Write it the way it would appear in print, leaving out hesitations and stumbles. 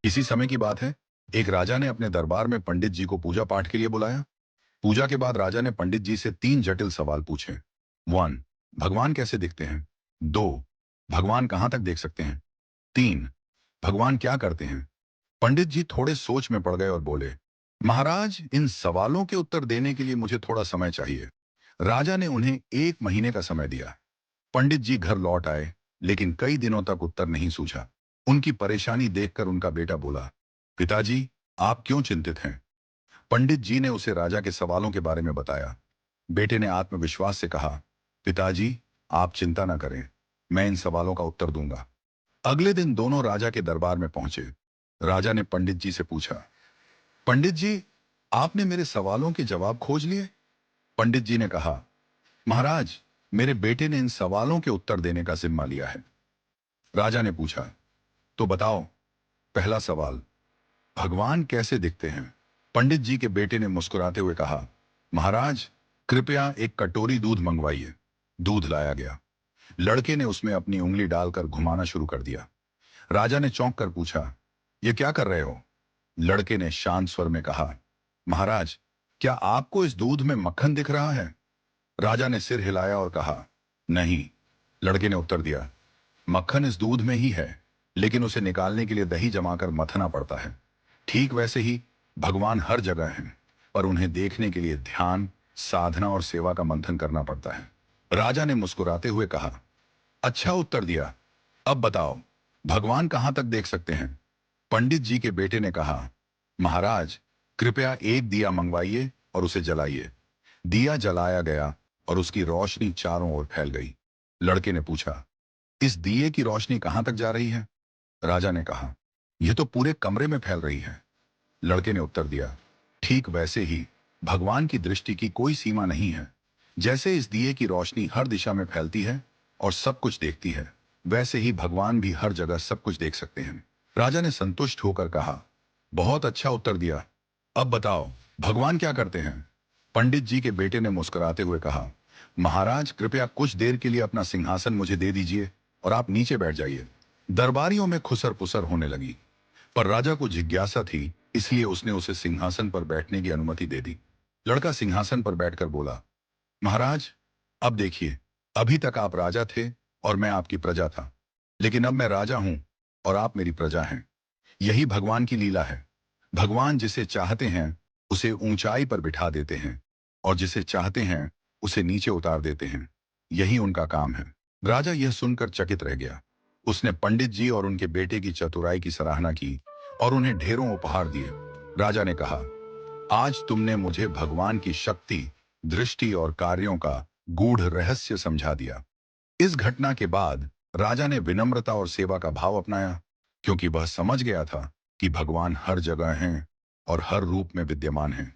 इसी समय की बात है, एक राजा ने अपने दरबार में पंडित जी को पूजा पाठ के लिए बुलाया। पूजा के बाद राजा ने पंडित जी से 3 जटिल सवाल पूछे। 1, भगवान कैसे दिखते हैं? 2, भगवान कहां तक देख सकते हैं? 3, भगवान क्या करते हैं? पंडित जी थोड़े सोच में पड़ गए और बोले, महाराज, इन सवालों के उत्तर देने के लिए मुझे थोड़ा समय चाहिए। राजा ने उन्हें 1 महीने का समय दिया। पंडित जी घर लौट आए, लेकिन कई दिनों तक उत्तर नहीं सूझा। उनकी परेशानी देखकर उनका बेटा बोला, पिताजी, आप क्यों चिंतित हैं? पंडित जी ने उसे राजा के सवालों के बारे में बताया। बेटे ने आत्मविश्वास से कहा, पिताजी, आप चिंता न करें, मैं इन सवालों का उत्तर दूंगा। अगले दिन दोनों राजा के दरबार में पहुंचे। राजा ने पंडित जी से पूछा, पंडित जी, आपने मेरे सवालों के जवाब खोज लिए? पंडित जी ने कहा, महाराज, मेरे बेटे ने इन सवालों के उत्तर देने का जिम्मा लिया है। राजा ने पूछा, तो बताओ, पहला सवाल, भगवान कैसे दिखते हैं? पंडित जी के बेटे ने मुस्कुराते हुए कहा, महाराज, कृपया एक कटोरी दूध मंगवाइए। दूध लाया गया। लड़के ने उसमें अपनी उंगली डालकर घुमाना शुरू कर दिया। राजा ने चौंक कर पूछा, यह क्या कर रहे हो? लड़के ने शांत स्वर में कहा, महाराज, क्या आपको इस दूध में मक्खन दिख रहा है? राजा ने सिर हिलाया और कहा, नहीं। लड़के ने उत्तर दिया, मक्खन इस दूध में ही है, लेकिन उसे निकालने के लिए दही जमाकर मथना पड़ता है। ठीक वैसे ही भगवान हर जगह हैं, पर उन्हें देखने के लिए ध्यान, साधना और सेवा का मंथन करना पड़ता है। राजा ने मुस्कुराते हुए कहा, अच्छा उत्तर दिया। अब बताओ, भगवान कहां तक देख सकते हैं? पंडित जी के बेटे ने कहा, महाराज, कृपया एक दिया मंगवाइए और उसे जलाइए। दिया जलाया गया और उसकी रोशनी चारों ओर फैल गई। लड़के ने पूछा, इस दिए की रोशनी कहां तक जा रही है? राजा ने कहा, यह तो पूरे कमरे में फैल रही है। लड़के ने उत्तर दिया, ठीक वैसे ही भगवान की दृष्टि की कोई सीमा नहीं है। जैसे इस दिए की रोशनी हर दिशा में फैलती है और सब कुछ देखती है, वैसे ही भगवान भी हर जगह सब कुछ देख सकते हैं। राजा ने संतुष्ट होकर कहा, बहुत अच्छा उत्तर दिया। अब बताओ, भगवान क्या करते हैं? पंडित जी के बेटे ने मुस्कुराते हुए कहा, महाराज, कृपया कुछ देर के लिए अपना सिंहासन मुझे दे दीजिए और आप नीचे बैठ जाइए। दरबारियों में खुसर पुसर होने लगी, पर राजा को जिज्ञासा थी, इसलिए उसने उसे सिंहासन पर बैठने की अनुमति दे दी। लड़का सिंहासन पर बैठकर बोला, महाराज, अब देखिए, अभी तक आप राजा थे और मैं आपकी प्रजा था, लेकिन अब मैं राजा हूं और आप मेरी प्रजा हैं। यही भगवान की लीला है। भगवान जिसे चाहते हैं उसे ऊंचाई पर बिठा देते हैं और जिसे चाहते हैं उसे नीचे उतार देते हैं। यही उनका काम है। राजा यह सुनकर चकित रह गया। उसने पंडित जी और उनके बेटे की चतुराई की सराहना की और उन्हें ढेरों उपहार दिए। राजा ने कहा, आज तुमने मुझे भगवान की शक्ति, दृष्टि और कार्यों का गूढ़ रहस्य समझा दिया। इस घटना के बाद राजा ने विनम्रता और सेवा का भाव अपनाया, क्योंकि वह समझ गया था कि भगवान हर जगह हैं और हर रूप में विद्यमान हैं।